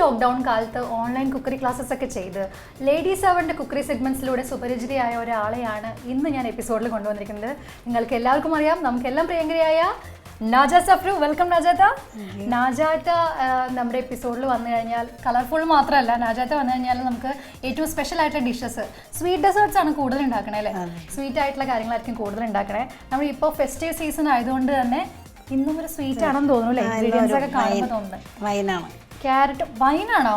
Lockdown കാലത്ത് online cookery classes ഒക്കെ ചെയ്ത് ലേഡീസ് അവറിൻ്റെ കുക്കറി സെഗ്മെന്റ്സിലൂടെ സുപരിചിതയായ ഒരാളെയാണ് ഇന്ന് ഞാൻ എപ്പിസോഡിൽ കൊണ്ടുവന്നിരിക്കുന്നത്. നിങ്ങൾക്ക് എല്ലാവർക്കും അറിയാം, നമുക്കെല്ലാം പ്രിയങ്കരിയായ നാജ സഫ്രു. വെൽക്കം നാജാത്ത. നാജാത്ത നമ്മുടെ എപ്പിസോഡിൽ വന്നു കഴിഞ്ഞാൽ കളർഫുൾ മാത്രമല്ല, നാജാത്ത വന്നു കഴിഞ്ഞാൽ നമുക്ക് ഏറ്റവും സ്പെഷ്യൽ ആയിട്ടുള്ള ഡിഷസ്, സ്വീറ്റ് ഡെസേർട്ട്സ് ആണ് കൂടുതൽ ഉണ്ടാക്കണേ അല്ലേ? സ്വീറ്റ് ആയിട്ടുള്ള കാര്യങ്ങളായിരിക്കും കൂടുതൽ ഉണ്ടാക്കണേ. നമ്മൾ ഇപ്പോൾ ഫെസ്റ്റീവ് സീസൺ ആയതുകൊണ്ട് തന്നെ ഇന്നും ഒരു സ്വീറ്റ് ആണെന്ന് തോന്നുന്നു അല്ലേ? ഇൻഗ്രീഡിയൻസ് ഒക്കെ കാണുമ്പോൾ തോന്നുന്നത് വൈനാണ്. ക്യാരറ്റ് വൈനാണോ?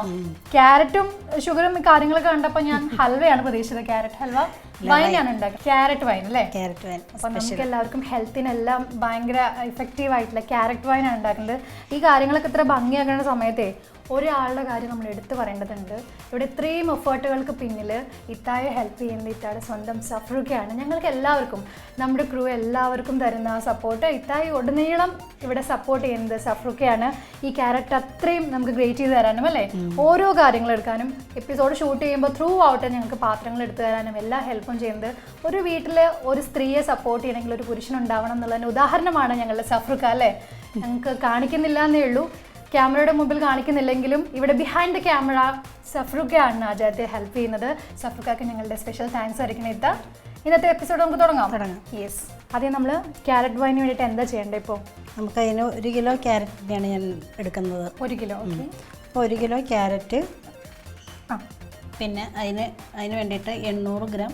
ക്യാരറ്റും ഷുഗറും കാര്യങ്ങളൊക്കെ കണ്ടപ്പോൾ ഞാൻ ഹൽവയാണ് പ്രതീക്ഷിച്ചത്. ക്യാരറ്റ് ഹൽവ വൈനാണ് ഉണ്ടാക്കുക. ക്യാരറ്റ് വൈൻ അല്ലേ? Carrot wine. അപ്പം നമുക്ക് എല്ലാവർക്കും ഹെൽത്തിനെല്ലാം ഭയങ്കര ഇഫക്റ്റീവ് ആയിട്ടുള്ള ക്യാരറ്റ് വൈനാണ് ഉണ്ടാക്കുന്നത്. ഈ കാര്യങ്ങളൊക്കെ ഇത്ര ഭംഗിയാക്കുന്ന സമയത്തെ ഒരാളുടെ കാര്യം നമ്മൾ എടുത്തു പറയേണ്ടതുണ്ട്. ഇവിടെ ഇത്രയും എഫേർട്ടുകൾക്ക് പിന്നിൽ ഇത്തായെ ഹെൽപ്പ് ചെയ്യുന്നത് ഇത്തായുടെ സ്വന്തം സഫ്രുക്കയാണ്. ഞങ്ങൾക്ക് എല്ലാവർക്കും, നമ്മുടെ ക്രൂ എല്ലാവർക്കും തരുന്ന സപ്പോർട്ട്, ഇത്തായി ഉടനീളം ഇവിടെ സപ്പോർട്ട് ചെയ്യുന്നത് സഫ്രുക്കയാണ്. ഈ ക്യാരക്ടർ അത്രയും നമുക്ക് ഗ്രേറ്റ് ചെയ്ത് തരാനും അല്ലേ, ഓരോ കാര്യങ്ങൾ എടുക്കാനും, എപ്പിസോഡ് ഷൂട്ട് ചെയ്യുമ്പോൾ ത്രൂ ഔട്ട് ഞങ്ങൾക്ക് പാത്രങ്ങൾ എടുത്തു തരാനും എല്ലാ ഹെൽപ്പും ചെയ്യുന്നത്. ഒരു വീട്ടിൽ ഒരു സ്ത്രീയെ സപ്പോർട്ട് ചെയ്യണമെങ്കിൽ ഒരു പുരുഷനുണ്ടാവണം എന്നുള്ളതിന് ഉദാഹരണമാണ് ഞങ്ങളുടെ സഫ്രുക്ക അല്ലേ? ഞങ്ങൾക്ക് കാണിക്കുന്നില്ല എന്നേ ഉള്ളൂ, ക്യാമറയുടെ മുമ്പിൽ കാണിക്കുന്നില്ലെങ്കിലും ഇവിടെ ബിഹൈൻഡ് ദ ക്യാമറ സഫ്രുക്കയാണ് നാജാത്തെ ഹെൽപ്പ് ചെയ്യുന്നത്. സഫ്രുക്കക്ക് ഞങ്ങളുടെ സ്പെഷ്യൽ താങ്ക്സ് അറിയിക്കണം. ഇന്നത്തെ എപ്പിസോഡ് നമുക്ക് തുടങ്ങാം. യെസ്. ആദ്യം നമ്മൾ ക്യാരറ്റ് വൈന് വേണ്ടിയിട്ട് എന്താ ചെയ്യേണ്ടത്? ഇപ്പോൾ നമുക്ക് അതിന് 1 കിലോ ക്യാരറ്റിൻ്റെയാണ് ഞാൻ എടുക്കുന്നത്. 1 കിലോ. അപ്പോൾ 1 കിലോ ക്യാരറ്റ്, പിന്നെ അതിന് വേണ്ടിയിട്ട് 800 ഗ്രാം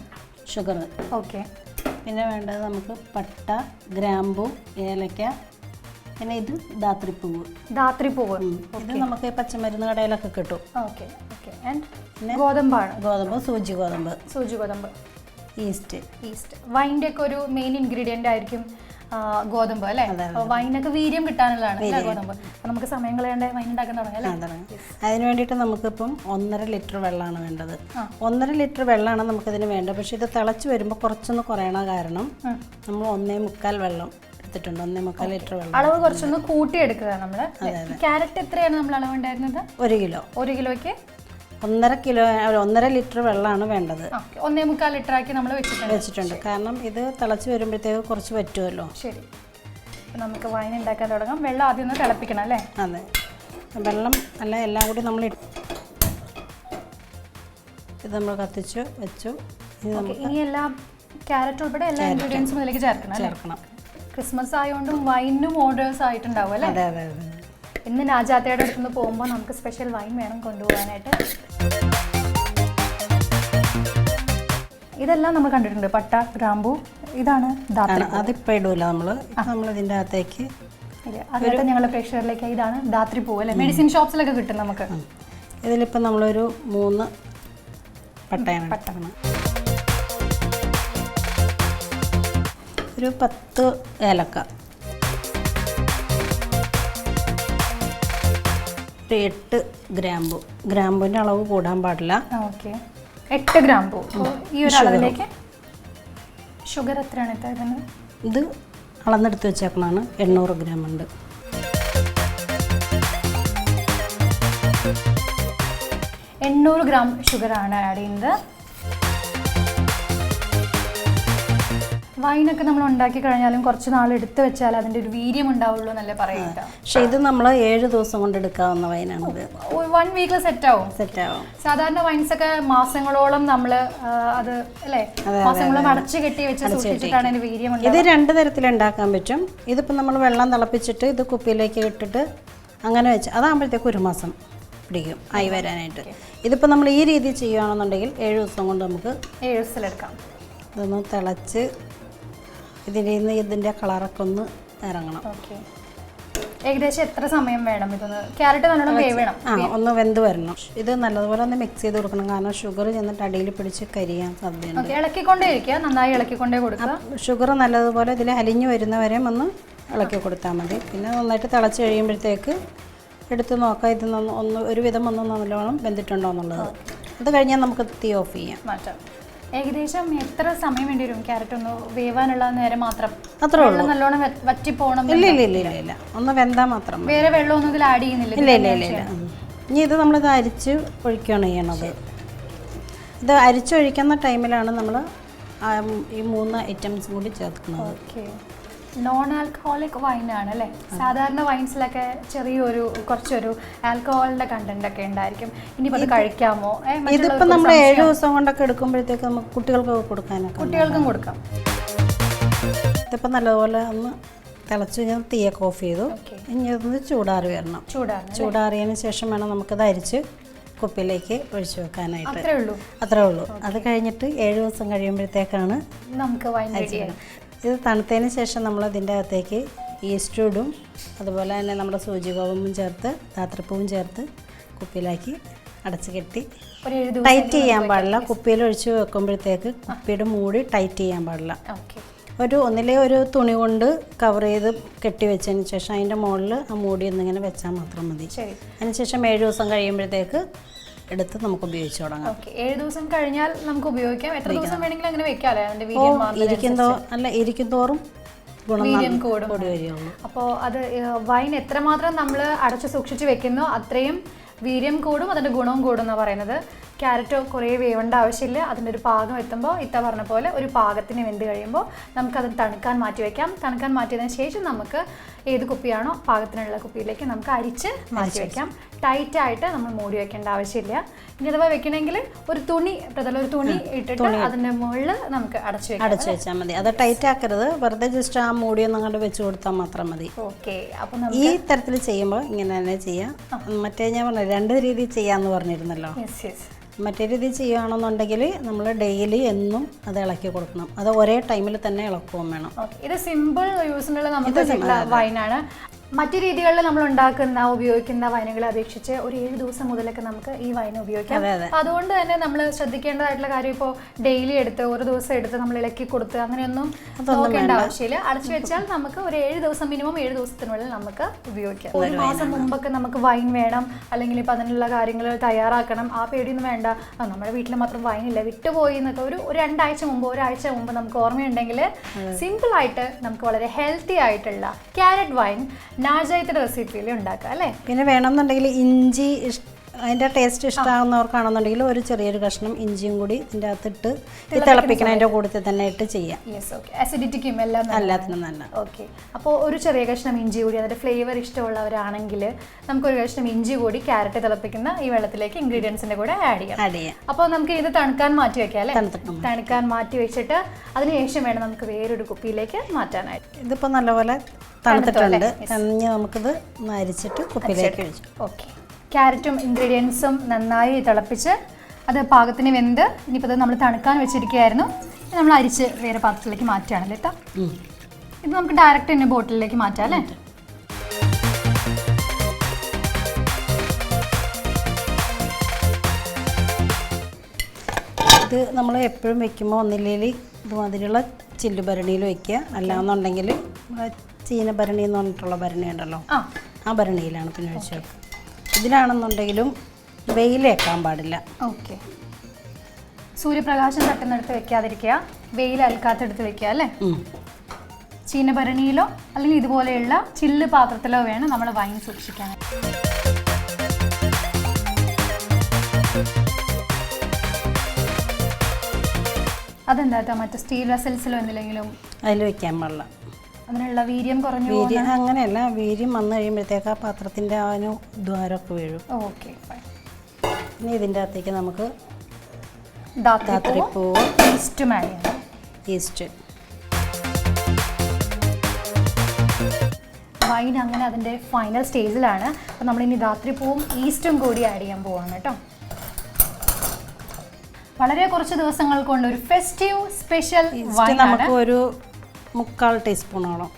ഷുഗർ. ഓക്കെ. പിന്നെ വേണ്ടത് നമുക്ക് പട്ട, ഗ്രാമ്പു, ഏലക്ക, പിന്നെ ഇത് ദാത്രിപ്പൂവ്. ഇത് നമുക്ക് പച്ചമരുന്ന് കടയിലൊക്കെ കിട്ടും. Okay okay. പിന്നെ ഗോതമ്പ്, സൂചി ഗോതമ്പ്, ഈസ്റ്റ്. വൈൻ്റെ ഒക്കെ ഒരു മെയിൻ ഇൻഗ്രീഡിയൻ്റ് ആയിരിക്കും ഗോതമ്പ് അല്ലേ? വൈനൊക്കെ വീര്യം കിട്ടാനുള്ളതാണ് ഗോതമ്പ്. നമുക്ക് സമയം കളയാണ്ട് വൈൻ ഉണ്ടാക്കാൻ തുടങ്ങാം. അതിന് വേണ്ടിയിട്ട് നമുക്കിപ്പം 1.5 ലിറ്റർ വെള്ളമാണ് വേണ്ടത്. 1.5 ലിറ്റർ വെള്ളമാണ് നമുക്കതിന് വേണ്ടത്. പക്ഷെ ഇത് തിളച്ച് വരുമ്പോൾ കുറച്ചൊന്ന് കുറയണ കാരണം നമ്മൾ 1.25 വെള്ളം എടുത്തിട്ടുണ്ട്. 1.25 ലിറ്റർ വെള്ളം. അളവ് കുറച്ചൊന്ന് കൂട്ടിയെടുക്കുക നമ്മൾ. ക്യാരറ്റ് എത്രയാണ് നമ്മൾ അളവ് ഉണ്ടായിരുന്നത്? 1 കിലോ. 1 കിലോയ്ക്ക് 1.5 ലിറ്റർ വെള്ളമാണ് വേണ്ടത്. 1.25 ലിറ്റർ ആക്കി നമ്മൾ വെച്ചിട്ടുണ്ട്. കാരണം ഇത് തിളച്ച് വരുമ്പോഴത്തേക്ക് കുറച്ച് പറ്റുമല്ലോ. ശരി. അപ്പം നമുക്ക് വൈൻ ഉണ്ടാക്കാൻ തുടങ്ങാം. വെള്ളം ആദ്യം ഒന്ന് തിളപ്പിക്കണം അല്ലേ? അതെ. വെള്ളം അല്ല, എല്ലാം കൂടി നമ്മൾ ഇത് നമ്മൾ കത്തിച്ചു വെച്ചു. ഇനി എല്ലാം ക്യാരറ്റ് ഉൾപ്പെടെ എല്ലാ ഇൻഗ്രീഡിയൻസും ഇതിലേക്ക് ചേർക്കണം. ക്രിസ്മസ് ആയതുകൊണ്ടും വൈനും ഓർഡേഴ്സ് ആയിട്ടുണ്ടാവും അല്ലേ? അതെ അതെ അതെ. ഇന്ന് നാജാത്തയുടെ അടുത്ത് പോകുമ്പോൾ നമുക്ക് സ്പെഷ്യൽ വൈൻ വേണം കൊണ്ടുപോകാനായിട്ട്. ഇതെല്ലാം നമ്മൾ കണ്ടിട്ടുണ്ട്. പട്ട, ഗ്രാമ്പൂ, ഇതാണ് അതിപ്പോൾ ഇടൂല നമ്മളിതിൻ്റെ അകത്തേക്ക്. അതുപോലെ ഞങ്ങളുടെ പ്രേക്ഷകരിലേക്ക് ഇതാണ് ദാത്രിപ്പൂ അല്ലേ? മെഡിസിൻ ഷോപ്സിലൊക്കെ കിട്ടും നമുക്ക്. ഇതിലിപ്പോൾ നമ്മളൊരു 3 പട്ടയാണ്. ഒരു 10 ഏലക്ക, ഒരു 8 ഗ്രാമ്പൂവിൻ്റെ അളവ് കൂടാൻ പാടില്ല. ഓക്കെ. 8 ഗ്രാമ്പൂ. ഈ ഒരു അളവിലേക്ക് ഷുഗർ എത്രയാണ് എത്തുന്നത്? ഇത് അളന്നെടുത്ത് വെച്ചേക്കണതാണ്. 800 ഗ്രാം ഉണ്ട്. 800 ഗ്രാം ഷുഗറാണ് ആഡ് ചെയ്യുന്നത്. വൈനൊക്കെ നമ്മൾ ഉണ്ടാക്കി കഴിഞ്ഞാലും കുറച്ച് നാൾ എടുത്തു വെച്ചാൽ അതിൻ്റെ ഒരു വീര്യം ഉണ്ടാവുള്ളൂ എന്നല്ലേ പറയുക. പക്ഷേ ഇത് നമ്മൾ 7 ദിവസം കൊണ്ട് എടുക്കാവുന്ന വൈനാണ്. 1 വീക്കിൽ സെറ്റാവും. സാധാരണ വൈൻസ് ഒക്കെ മാസങ്ങളോളം നമ്മൾ അത് അല്ലേ, മാസങ്ങളോളം അടച്ചു കെട്ടി വെച്ച് സൂക്ഷിച്ചിട്ടാണ് അതിന് വീര്യം. ഇത് 2 തരത്തിൽ ഉണ്ടാക്കാൻ പറ്റും. ഇതിപ്പോൾ നമ്മൾ വെള്ളം തിളപ്പിച്ചിട്ട് ഇത് കുപ്പിയിലേക്ക് ഇട്ടിട്ട് അങ്ങനെ വെച്ച് അതാകുമ്പോഴത്തേക്ക് 1 മാസം പിടിക്കും ആയി വരാനായിട്ട്. ഇതിപ്പോൾ നമ്മൾ ഈ രീതി ചെയ്യുകയാണെന്നുണ്ടെങ്കിൽ 7 ദിവസം കൊണ്ട് നമുക്ക് 7 ദിവസത്തിലെടുക്കാം. ഇതൊന്ന് തിളച്ച് ഇതിൻ്റെ കളറൊക്കെ ഒന്ന് ഇറങ്ങണം. ഓക്കെ. ഏകദേശം എത്ര സമയം വേണം ഇതൊന്ന്? ക്യാരറ്റ് നല്ലോണം വേവണം. ഒന്ന് വെന്ത് വരണം. ഇത് നല്ലതുപോലെ ഒന്ന് മിക്സ് ചെയ്ത് കൊടുക്കണം. കാരണം ഷുഗർ ചെന്നിട്ട് അടിയിൽ പിടിച്ച് കരിയാൻ സാധ്യതയുണ്ട്. ഇളക്കിക്കൊണ്ടേ ഇരിക്കുക, നന്നായി ഇളക്കിക്കൊണ്ടേ കൊടുക്കുക. ഷുഗർ നല്ലതുപോലെ ഇതിൽ അലിഞ്ഞു വരുന്നവരെ ഒന്ന് ഇളക്കി കൊടുത്താൽ മതി. പിന്നെ നന്നായിട്ട് തിളച്ച് കഴിയുമ്പോഴത്തേക്ക് എടുത്ത് നോക്കാം ഇത് ഒരുവിധം ഒന്ന് നല്ലോണം വെന്തിട്ടുണ്ടോ എന്നുള്ളത്. അത് കഴിഞ്ഞാൽ നമുക്ക് തീ ഓഫ് ചെയ്യാം, മാറ്റാം. ഏകദേശം എത്ര സമയം വേണ്ടി വരും ക്യാരറ്റ് ഒന്ന് വേവാനുള്ള നേരം? മാത്രം അത്രേ ഉള്ളൂ. നല്ലോണം വറ്റി പോകണം? ഇല്ല, ഒന്ന് വെന്താൽ മാത്രം. വേറെ വെള്ളമൊന്നും ഇതിൽ ആഡ് ചെയ്യുന്നില്ല? ഇല്ല. ഇനി ഇത് നമ്മളിത് അരിച്ച് ഒഴിക്കുകയാണ് ചെയ്യണത്. ഇത് അരിച്ചൊഴിക്കുന്ന ടൈമിലാണ് നമ്മൾ ഈ 3 ഐറ്റംസും കൂടി ചേർക്കുന്നത്. ഓക്കെ. നോൺ ആൽക്കഹോളിക് വൈനാണ് അല്ലേ? സാധാരണ വൈൻസിലൊക്കെ ചെറിയൊരു കുറച്ചൊരു ആൽക്കഹോളിന്റെ കണ്ടന്റ് ഒക്കെ ഉണ്ടായിരിക്കും. ഇനിയിപ്പോൾ അത് കഴിക്കാമോ? ഇതിപ്പോൾ നമ്മൾ 7 ദിവസം കൊണ്ടൊക്കെ എടുക്കുമ്പോഴത്തേക്ക് നമുക്ക് കുട്ടികൾക്കൊക്കെ കൊടുക്കാനൊക്കെ കുട്ടികൾക്കും കൊടുക്കാം. ഇതിപ്പോൾ നല്ലതുപോലെ ഒന്ന് തിളച്ച് കഴിഞ്ഞാൽ തീയൊക്കെ ഓഫ് ചെയ്തു. ഇനി അതൊന്ന് ചൂടാറി വരണം. ചൂടാറിയതിന് ശേഷം വേണം നമുക്കത് അരിച്ച് കുപ്പിയിലേക്ക് ഒഴിച്ചു വെക്കാനായിട്ട്. അത്രേ ഉള്ളൂ. അത് കഴിഞ്ഞിട്ട് 7 ദിവസം കഴിയുമ്പോഴത്തേക്കാണ് നമുക്ക് വൈൻ റെഡി. ഇത് തണുത്തതിന് ശേഷം നമ്മൾ ഇതിൻ്റെ അകത്തേക്ക് ഈസ്റ്റ് ഇടും. അതുപോലെ തന്നെ നമ്മുടെ സൂചി ഗോതമ്പും ചേർത്ത് ധാത്രിപ്പൂവും ചേർത്ത് കുപ്പിയിലാക്കി അടച്ച് കെട്ടി ടൈറ്റ് ചെയ്യാൻ പാടില്ല. കുപ്പിയിൽ ഒഴിച്ച് വെക്കുമ്പോഴത്തേക്ക് കുപ്പിയുടെ മൂടി ടൈറ്റ് ചെയ്യാൻ പാടില്ല. ഒന്നിലെ ഒരു തുണി കൊണ്ട് കവർ ചെയ്ത് കെട്ടി വെച്ചതിന് ശേഷം അതിൻ്റെ മുകളിൽ ആ മൂടി ഒന്നിങ്ങനെ വെച്ചാൽ മാത്രം മതി. അതിനുശേഷം 7 ദിവസം കഴിയുമ്പോഴത്തേക്ക് എടുത്ത് നമുക്ക് ഉപയോഗിച്ച് തുടങ്ങാം. 7 ദിവസം കഴിഞ്ഞാൽ നമുക്ക് ഉപയോഗിക്കാം. എത്ര ദിവസം വേണമെങ്കിലും അങ്ങനെ വെക്കാമല്ലേ? ഇരിക്കുന്തോറും വീര്യം കൂടും. അപ്പോൾ അത് വൈൻ എത്രമാത്രം നമ്മൾ അടച്ചു സൂക്ഷിച്ച് വെക്കുന്നോ അത്രയും വീര്യം കൂടും, അതിൻ്റെ ഗുണവും കൂടും എന്നാണ് പറയുന്നത്. ക്യാരറ്റ് കുറേ വേവേണ്ട ആവശ്യമില്ല. അതിൻ്റെ ഒരു പാകം എത്തുമ്പോൾ ഇത്ത പറഞ്ഞ പോലെ ഒരു പാകത്തിന് വെന്ത് കഴിയുമ്പോൾ നമുക്കത് തണുക്കാൻ മാറ്റി വയ്ക്കാം. തണുക്കാൻ മാറ്റിയതിന് ശേഷം നമുക്ക് ഏത് കുപ്പിയാണോ പാകത്തിനുള്ള കുപ്പിയിലേക്ക് നമുക്ക് അരിച്ച് മാറ്റി വയ്ക്കാം. ടൈറ്റായിട്ട് നമ്മൾ മൂടി വെക്കേണ്ട ആവശ്യമില്ല. ഇനി അഥവാ വെക്കണമെങ്കിൽ ഒരു തുണി ഇട്ടിട്ട് അതിൻ്റെ മുകളിൽ നമുക്ക് അടച്ചു വെച്ചാൽ മതി. അത് ടൈറ്റ് ആക്കരുത്, വെറുതെ ജസ്റ്റ് ആ മൂടി ഒന്ന് അങ്ങോട്ട് വെച്ച് കൊടുത്താൽ മാത്രം മതി. ഓക്കെ. അപ്പം ഈ തരത്തിൽ ചെയ്യുമ്പോൾ ഇങ്ങനെ തന്നെ ചെയ്യാം. മറ്റേ ഞാൻ പറഞ്ഞു 2 രീതിയിൽ ചെയ്യാമെന്ന് പറഞ്ഞിരുന്നല്ലോ. മറ്റേ രീതി ചെയ്യുകയാണെന്നുണ്ടെങ്കിൽ നമ്മൾ ഡെയിലി എന്നും അത് ഇളക്കി കൊടുക്കണം. അത് ഒരേ ടൈമിൽ തന്നെ ഇളക്കുകയും വേണം. ഇത് സിമ്പിൾ യൂസിനുള്ള നമുക്ക് വൈനാണ്. മറ്റു രീതികളിൽ നമ്മൾ ഉപയോഗിക്കുന്ന വൈനുകളെ അപേക്ഷിച്ച് ഒരു 7 ദിവസം മുതലൊക്കെ നമുക്ക് ഈ വൈൻ ഉപയോഗിക്കാം. അതുകൊണ്ട് തന്നെ നമ്മൾ ശ്രദ്ധിക്കേണ്ടതായിട്ടുള്ള കാര്യം ഇപ്പോൾ ഡെയിലി എടുത്ത് ഒരു ദിവസം എടുത്ത് നമ്മൾ ഇളക്കി കൊടുത്ത് അങ്ങനെയൊന്നും നോക്കേണ്ട ആവശ്യമില്ല. അടച്ചു വെച്ചാൽ നമുക്ക് ഒരു 7 ദിവസം മിനിമം 7 ദിവസത്തിനുള്ളിൽ നമുക്ക് ഉപയോഗിക്കാം. 1 മാസം മുമ്പൊക്കെ നമുക്ക് വൈൻ വേണം, അല്ലെങ്കിൽ ഇപ്പം അതിനുള്ള കാര്യങ്ങൾ തയ്യാറാക്കണം, ആ പേടിയൊന്നും വേണ്ട. നമ്മുടെ വീട്ടിൽ മാത്രം വൈനില്ല വിട്ടുപോയി എന്നൊക്കെ ഒരു 2 ആഴ്ച മുമ്പ് ഒരാഴ്ച മുമ്പ് നമുക്ക് ഓർമ്മയുണ്ടെങ്കിൽ സിമ്പിളായിട്ട് നമുക്ക് വളരെ ഹെൽത്തി ആയിട്ടുള്ള ക്യാരറ്റ് വൈൻ നാജയുടെ റെസിപ്പിയിൽ ഉണ്ടാക്കാം അല്ലേ? പിന്നെ വേണമെന്നുണ്ടെങ്കിൽ ഇഞ്ചി അതിൻ്റെ ടേസ്റ്റ് ഇഷ്ടമാകുന്നവർക്കാണെന്നുണ്ടെങ്കിൽ ഒരു ചെറിയൊരു കഷ്ണം ഇഞ്ചിയും കൂടി ഇതിൻ്റെ അകത്തിട്ട് തിളപ്പിക്കണതിൻ്റെ കൂട്ടത്തിൽ തന്നെ ഇട്ട് ചെയ്യാം. അസിഡിറ്റിക്കും എല്ലാത്തിനും നല്ല. ഓക്കെ. അപ്പോൾ ഒരു ചെറിയ കഷ്ണം ഇഞ്ചി കൂടി, അതിൻ്റെ ഫ്ലേവർ ഇഷ്ടമുള്ളവരാണെങ്കിൽ നമുക്കൊരു കഷ്ണം ഇഞ്ചി കൂടി ക്യാരറ്റ് തിളപ്പിക്കുന്ന ഈ വെള്ളത്തിലേക്ക് ഇൻഗ്രീഡിയൻസിൻ്റെ കൂടെ ആഡ് ചെയ്യാം. അപ്പോൾ നമുക്ക് ഇത് തണുക്കാൻ മാറ്റി വെക്കാം അല്ലേ? തണുക്കാൻ മാറ്റി വെച്ചിട്ട് അതിനുശേഷം വേണം നമുക്ക് വേറൊരു കുപ്പിയിലേക്ക് മാറ്റാനായിട്ട്. ഇതിപ്പോൾ നല്ലപോലെ തണുത്തിട്ടുണ്ട്. നമുക്കിത് അരിച്ചിട്ട് കുപ്പിയിലേക്ക് ഒഴിച്ചു. ഓക്കെ. ക്യാരറ്റും ഇൻഗ്രീഡിയൻസും നന്നായി തിളപ്പിച്ച് അത് പാകത്തിന് വെന്ത് ഇനിയിപ്പോൾ നമ്മൾ തണുക്കാൻ വെച്ചിരിക്കുകയായിരുന്നു. നമ്മൾ അരിച്ച് വേറെ പാത്രത്തിലേക്ക് മാറ്റുകയാണല്ലേ കേട്ടോ? ഇത് നമുക്ക് ഡയറക്റ്റ് തന്നെ ബോട്ടിലേക്ക് മാറ്റാം അല്ലേ? ഇത് നമ്മൾ എപ്പോഴും വെക്കുമ്പോൾ ഒന്നില്ലെങ്കിൽ ഇതുമാതിരിയുള്ള ചില്ലുഭരണിയിൽ വെക്കുക, അല്ലാന്നുണ്ടെങ്കിൽ ചീനഭരണി എന്ന് പറഞ്ഞിട്ടുള്ള ഭരണി ഉണ്ടല്ലോ, ആ ഭരണിയിലാണ് പിന്നെ ഒഴിച്ച് വെക്കുക. ഇതിലാണെന്നുണ്ടെങ്കിലും വെയിലേക്കാൻ പാടില്ല. ഓക്കെ. സൂര്യപ്രകാശം തട്ടുന്നിടത്ത് വെക്കാതിരിക്കുക, വെയിൽ അൽക്കാത്തടുത്ത് വെക്കുക അല്ലേ? ചീനഭരണിയിലോ അല്ലെങ്കിൽ ഇതുപോലെയുള്ള ചില്ല് പാത്രത്തിലോ വേണം നമ്മൾ വൈൻ സൂക്ഷിക്കാൻ. അതെന്താ മറ്റേ സ്റ്റീൽ വെസൽസിലോ എന്തിലെങ്കിലും അതിൽ വെക്കാൻ പാടില്ല. അതിനുള്ള വീര്യം കുറഞ്ഞു അങ്ങനെയല്ല, വീര്യം വന്നു കഴിയുമ്പോഴത്തേക്ക് ആ പാത്രത്തിൻ്റെ ആ ദ്വാരമൊക്കെ വീഴും. ഓക്കെ. ഇനി ഇതിൻ്റെ അകത്തേക്ക് നമുക്ക് ധാത്രിപ്പൂവ് ഈസ്റ്റും ആഡ് ചെയ്യണം. ഈസ്റ്റ് വൈൻ അങ്ങനെ അതിൻ്റെ ഫൈനൽ സ്റ്റേജിലാണ്. അപ്പോൾ നമ്മളിനി ധാത്രിപ്പൂവും ഈസ്റ്റും കൂടി ആഡ് ചെയ്യാൻ പോവാണ് കേട്ടോ. വളരെ കുറച്ച് ദിവസങ്ങൾ കൊണ്ട് ഒരു ഫെസ്റ്റീവ് സ്പെഷ്യൽ വൈൻ നമുക്ക് ഒരു 3/4 ടീസ്പൂണോളം.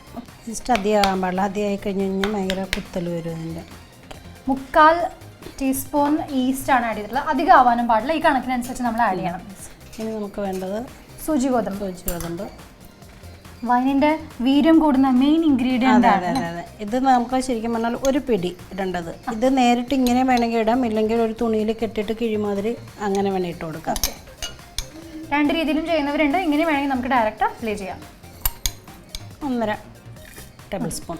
ഈസ്റ്റ് അധികമാകാൻ പാടില്ല, അധികമായി കഴിഞ്ഞ് കഴിഞ്ഞാൽ ഭയങ്കര കുത്തൽ വരും. ഇതിൻ്റെ 3/4 ടീസ്പൂൺ ഈസ്റ്റാണ് ആഡ് ചെയ്തിട്ടുള്ളത്. അധികം ആവാനും പാടില്ല, ഈ കണക്കിനനുസരിച്ച് നമ്മൾ ആഡ് ചെയ്യണം. ഇനി നമുക്ക് വേണ്ടത് സൂചി ഗോതമ്പ്. വൈനിൻ്റെ വീര്യം കൂടുന്ന മെയിൻ ഇൻഗ്രീഡിയൻ്റ് ആണ്. അതെ. ഇത് നമുക്ക് ശരിക്കും പറഞ്ഞാൽ ഒരു പിടി ഇടേണ്ടത്. ഇത് നേരിട്ട് ഇങ്ങനെ വേണമെങ്കിൽ ഇടാം, ഇല്ലെങ്കിൽ ഒരു തുണിയിൽ കെട്ടിയിട്ട് കിഴിമാതിരി അങ്ങനെ വേണം ഇട്ട് കൊടുക്കാം. 2 രീതിയിലും ചെയ്യുന്നവരുണ്ട്. ഇങ്ങനെ വേണമെങ്കിൽ നമുക്ക് ഡയറക്റ്റ് അപ്ലൈ ചെയ്യാം. 1.5 ടേബിൾ സ്പൂൺ.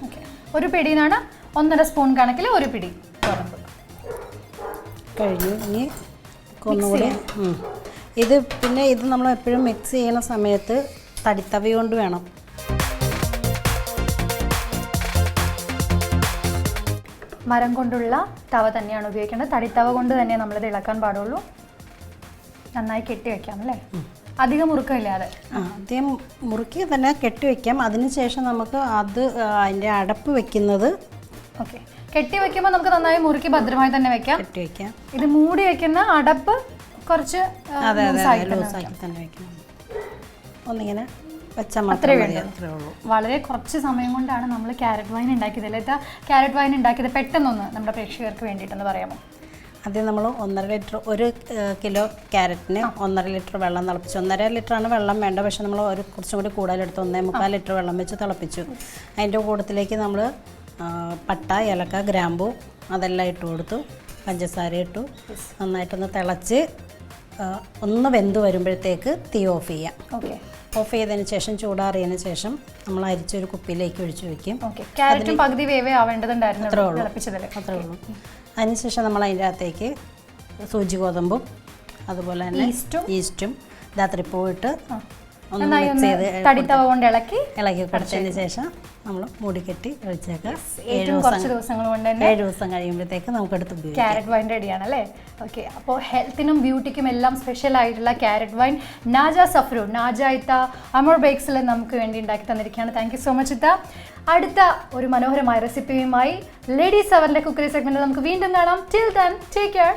ഒരു പിടിന്നാണ് 1.5 സ്പൂൺ കണക്കിൽ ഒരു പിടി ഗോതമ്പ് കഴിഞ്ഞു. ഇനി ഒന്നുകൂടി ഇത് പിന്നെ ഇത് നമ്മൾ എപ്പോഴും മിക്സ് ചെയ്യുന്ന സമയത്ത് തടിത്തവി കൊണ്ട് വേണം. മരം കൊണ്ടുള്ള തവ തന്നെയാണ് ഉപയോഗിക്കേണ്ടത്. തടിത്തവ കൊണ്ട് തന്നെ നമ്മളിത് ഇളക്കാൻ പാടുള്ളൂ. നന്നായി കെട്ടി വെക്കാം അല്ലേ, അധികം മുറുക്കമില്ലാതെ. ആദ്യം മുറുക്കി തന്നെ കെട്ടി വെക്കാം. അതിനുശേഷം നമുക്ക് അതിൻ്റെ അടപ്പ് വെക്കുന്നത് ഓക്കെ. കെട്ടി വെക്കുമ്പോൾ നമുക്ക് നന്നായി മുറുക്കി ഭദ്രമായി തന്നെ വെക്കാം. കെട്ടി വെക്കാം. ഇത് മൂടി വെക്കുന്ന അടപ്പ് കുറച്ച് ലൂസാക്കി തന്നെ വെക്കണം. ഒന്നിങ്ങനെ വെച്ചാൽ മാത്രമേ ഉള്ളൂ. വളരെ കുറച്ച് സമയം കൊണ്ടാണ് നമ്മൾ ക്യാരറ്റ് വൈൻ ഉണ്ടാക്കിയത് അല്ലേ? ക്യാരറ്റ് വൈൻ ഉണ്ടാക്കിയത് പെട്ടെന്നൊന്ന് നമ്മുടെ പ്രേക്ഷകർക്ക് വേണ്ടിയിട്ടൊന്ന് പറയാമോ? ആദ്യം നമ്മൾ 1.5 ലിറ്റർ, 1 കിലോ ക്യാരറ്റിന് 1.5 ലിറ്റർ വെള്ളം തിളപ്പിച്ചു. 1.5 ലിറ്ററാണ് വെള്ളം വേണ്ട, പക്ഷേ നമ്മൾ കുറച്ചും കൂടി കൂടുതലെടുത്ത് 1.25 ലിറ്റർ വെള്ളം വെച്ച് തിളപ്പിച്ചു. അതിൻ്റെ കൂട്ടത്തിലേക്ക് നമ്മൾ പട്ട, ഏലക്ക, ഗ്രാമ്പു അതെല്ലാം ഇട്ട് കൊടുത്തു. പഞ്ചസാര ഇട്ടു. നന്നായിട്ടൊന്ന് തിളച്ച് ഒന്ന് വെന്ത് വരുമ്പോഴത്തേക്ക് തീ ഓഫ് ചെയ്യാം. ഓക്കെ. ഓഫ് ചെയ്തതിന് ശേഷം ചൂടാറിയതിന് ശേഷം നമ്മൾ അരിച്ചൊരു കുപ്പിയിലേക്ക് ഒഴിച്ചു വെക്കും. ക്യാരറ്റും പകുതി വേവേ ആവേണ്ടതുണ്ടായിരുന്നു. അത്രേ ഉള്ളൂ. അതിനുശേഷം നമ്മൾ അതിൻ്റെ അകത്തേക്ക് സൂചി ഗോതമ്പും അതുപോലെ തന്നെ ഈസ്റ്റും രാത്രിപ്പൂവിട്ട് ഒന്ന് മിക്സ് ചെയ്ത് തടിത്തവ കൊണ്ട് ഇളക്കി കൊടുത്തതിന് ശേഷം നമ്മൾ മൂടിക്കെട്ടി ഒഴിച്ചേക്കാം. 7 ദിവസം കഴിയുമ്പോഴത്തേക്ക് നമുക്ക് എടുത്ത് ഉപയോഗിക്കാം. ക്യാരറ്റ് വൈൻ റെഡിയാണ് അല്ലേ? ഓക്കെ. അപ്പോൾ ഹെൽത്തിനും ബ്യൂട്ടിക്കും എല്ലാം സ്പെഷ്യൽ ആയിട്ടുള്ള ക്യാരറ്റ് വൈൻ നാജ സഫറു, നാജ ഇത്ത അമർ ബേക്സിൽ നമുക്ക് വേണ്ടി ഉണ്ടാക്കി തന്നിരിക്കുകയാണ്. താങ്ക് യു സോ മച്ച് ഇത്ത. അടുത്ത ഒരു മനോഹരമായ റെസിപ്പിയുമായി ലേഡീസ് അവറിൻ്റെ കുക്കറി സെഗ്മെൻറ്റിൽ നമുക്ക് വീണ്ടും കാണാം. Till then take care,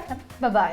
by.